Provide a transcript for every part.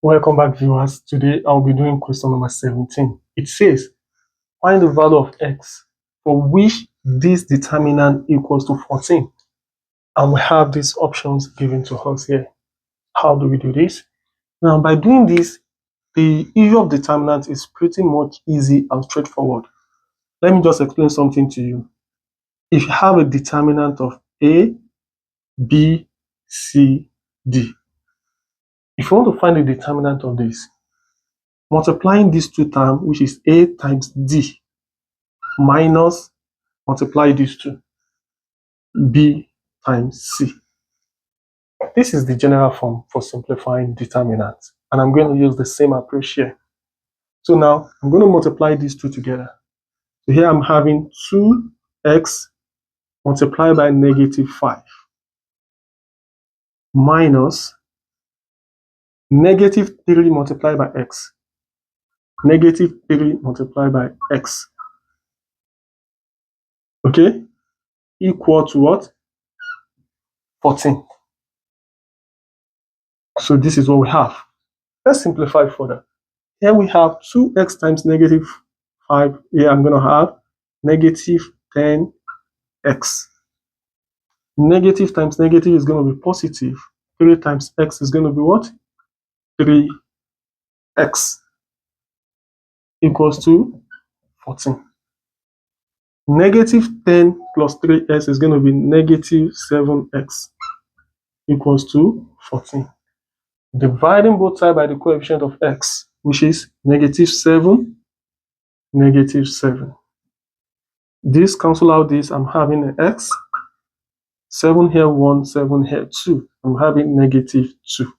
Welcome back, viewers. Today I'll be doing question number 17. It says, find the value of x for which this determinant equals to 14. And we have these options given to us here. How do we do this? Now, by doing this, the issue of determinant is pretty much easy and straightforward. Let me just explain something to you. If you have a determinant of A, B, C, D, if you want to find the determinant of this, multiplying these two terms, which is A times D, minus multiply these two, B times C. This is the general form for simplifying determinants, and I'm going to use the same approach here. So now I'm going to multiply these two together. So here I'm having 2x multiplied by -5 minus -3 multiplied by x, -3 multiplied by x, okay, equal to what? 14. So this is what we have. Let's simplify further. Here we have 2x times -5. Here I'm going to have -10x. Negative times negative is going to be positive. 3 times x is going to be what? 3x equals to 14. -10 plus 3x is going to be -7x equals to 14. Dividing both sides by the coefficient of x, which is -7, -7. This cancel out this, I'm having an x. 7 here 1, 7 here 2. I'm having -2.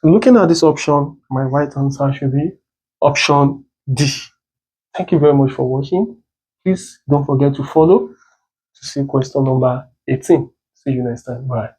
Looking at this option, my right answer should be option D. Thank you very much for watching. Please don't forget to follow to see question number 18. See you next time. Bye.